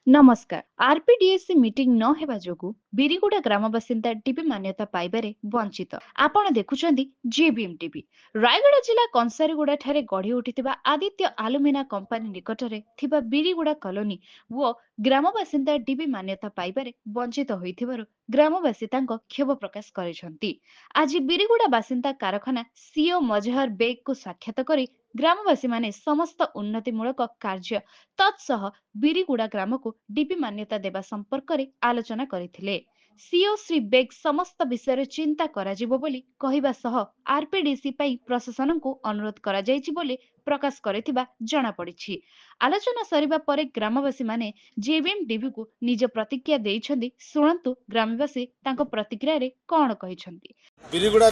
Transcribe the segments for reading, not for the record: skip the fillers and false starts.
नमस्कार। आरपीडीएससी मीटिंग न हेबा जोगु बिरिगुड़ा ग्राम बासिंदा टीबी मान्यता पाइबारे वंचित। आपण देखुछंदी जेबीएम टीबी। रायगढ़ जिला कंसारीगुड़ा ठारे गढ़ी उठिथिबा आदित्य आलुमिना कंपनी निकटरे थिबा बिरिगुड़ा कॉलोनी वो ग्राम बासिंदा टीबी मान्यता पाइबारे वंचित होइथिबारु ग्रामवासी तांको क्षोभ प्रकाश करिसंती। आज बिरिगुड़ा बासिंदा कारखाना सीओ मजहर बेग को साक्षात करी ग्रामवासी माने समस्त उन्नतिमूलक कार्य तत्सह बिरिगुड़ा ग्राम को डीपी मान्यता देवा संपर्क में आलोचना करथिले। सीओ श्री बेग समस्त विषय चिंता कराजिबो बोली कहिबा सह आरपीडीसी पई प्रशासन को अनुरोध करा जायछि बोली प्रकाश करथिबा जणा पड़िछि। आलोचना सरिबा परे ग्रामवासी माने जेबीएम डीबी को निज प्रतिक्रिया देइछन्ती। सुनंतु ग्रामवासी तांको प्रतिक्रिया रे कोन कहिछन्ती। बिरिगुड़ा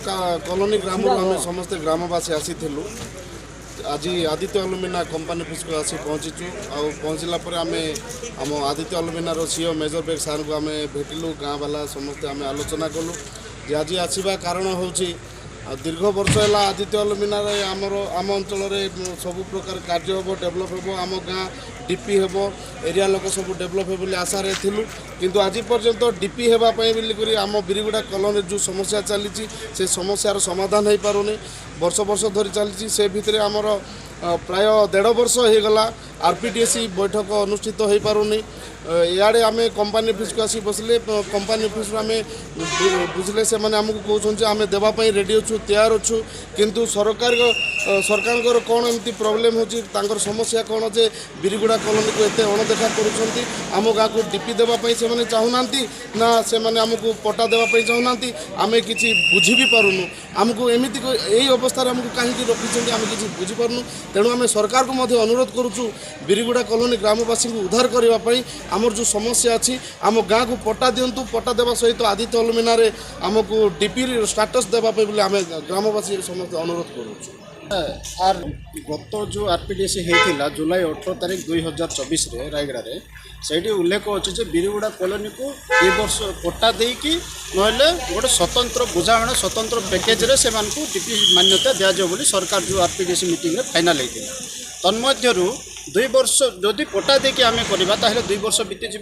कॉलोनी ग्राम आम समस्त ग्रामवासी आसीलु। आज आदित्य अलुमिना कंपानी ऑफिस को आसी पहुँचीचु। पहुँचला आम आम आदित्य अलुमिनार सीओ मेजर बेग सार को आम भेटिलु। गाँ वाला समस्ते आम आलोचना कलु जे आज आसवा कारण हूँ दीर्घ वर्ष है आदित्य अलुमिनार आम अंचल सब प्रकार कार्य हम डेभलप हम आम गाँ डीपी हम एरिया लोक सब डेभलप हे आशा थिलु। किंतु आज पर्यंत डीपी होगापाई बोलिक आम बिरिगुड़ा कॉलोनी जो समस्या चली से समस्यार समाधान हो पारुनी। वर्ष वर्ष धरी चली से भितर आमर प्राय 1.5 वर्ष हो गला आरपीडीएससी बैठक अनुष्ठित हो पारुनी। इे आम कंपानी ऑफिस को आसी बसले कंपानी ऑफिस आम बुझले से आमको कहते आम देवाई रेडी अच्छु तैयार अच्छु। किंतु सरकार कौन एमती प्रोब्लेम होची समस्या कौन जे बिरिगुड़ा कॉलोनी को एत अणदेखा करुँच आम गाँव को डीपी देवाई से चाहूना ना से आमको पट्टा देवाई चाहूना आम कि बुझी भी पारुनु। आमको एमती यही अवस्था आमको कहीं रखी आम कि बुझीपारनु। तेणु आम सरकार को अनुरोध करुचु बिरिगुड़ा कॉलोनी ग्रामवासी को उद्धार करने आमर जो समस्या अच्छी आम गाँ को पट्टा दिंतु। पट्टा देवा सहित आदित्य अलुमिनार आमको डीपी स्टाटस देवाई बोले आम ग्रामवासी समस्त अनुरोध करुचु। आर गत जो आरपीडीएससी होता जुलाई 18 तारीख 2024 रायगढ़ से उल्लेख अच्छे बिरिगुड़ा कॉलोनी को 2 वर्ष पट्टा देकी ना गोटे स्वतंत्र बुझाणा स्वतंत्र पैकेज से डीपी मान्यता दिजाव बोली सरकार जो आरपीडीएससी मीटिंग फाइनाल होता तन्मध्यरु 2 वर्ष जदि पट्टा देकी आम करवा 2 वर्ष बीतीज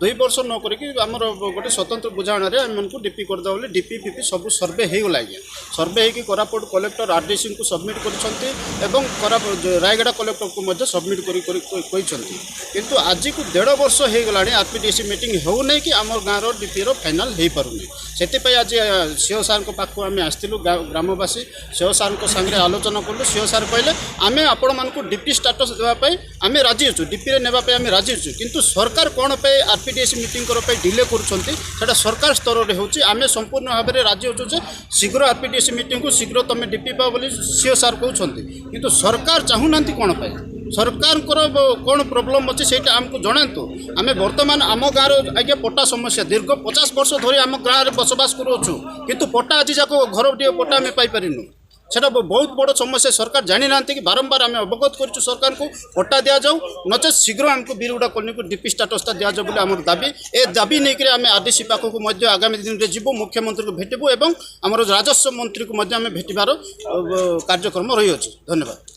2 वर्ष न करके आमर गोटे स्वतंत्र बुझाणा आमको डीपी करदे बोली डीपी फीपी सब सर्वे होगला। आज्ञा सर्वे होगी कोरापुट कलेक्टर आरडीसी को सबमिट कर रायगढ़ कलेक्टर को सबमिट किंतु आज को 1.5 वर्ष हो गला आरपीडीएससी मीटिंग होना कि आम गाँव डीपी फाइनाल हो पारुनी। से आज सीओ सार पाखु आम आसलु ग्रामवासी सीओ सार सागर आलोचना कलु। सीओ सार कहले आम आपण मानक डीपी स्टाटस देवाई आम राजी अच्छु डीपी नेबाई आम राजी अच्छु। किंतु सरकार कौन पे आरपीडीएससी मीटिंग करने डिले करा सरकार स्तर में होची आम संपूर्ण भाव में राजी अच्छु जे शीघ्र आरपीडीएससी मीटिंग को शीघ्र तुम डीपी पाओ बोली सीओ सार कहते। किंतु सरकार चाहूना कौन पे सरकार कौन प्रोब्लेम अच्छे से आमको जनातु। आम बर्तमान आम गाँव आज्ञा पट्टा समस्या दीर्घ 50 वर्ष धरी आम गाँव में बसवास करूँ किंतु पट्टा आज जाक घर टे पट्टा आम पाइपारूँ से बहुत बड़ समस्या सरकार जानी ना कि बारंबार आम अवगत कर सरकार को पट्टा दि जाऊ नचे शीघ्र आमको बिरिगुड़ा कॉलोनी को डीपी स्टाटस दिजाव बोली आम दाबी ए दाबी नहीं कि आम आरडीसी पाखक आगामी दिन में जीवु मुख्यमंत्री को भेटबू और आम राजस्व मंत्री को भेटार कार्यक्रम रही अछि। धन्यवाद।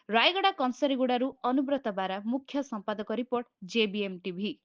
रायगढ़ कंसारीगुड़ारू अनुव्रत बारा मुख्य संपादक रिपोर्ट जेबीएम टीवी।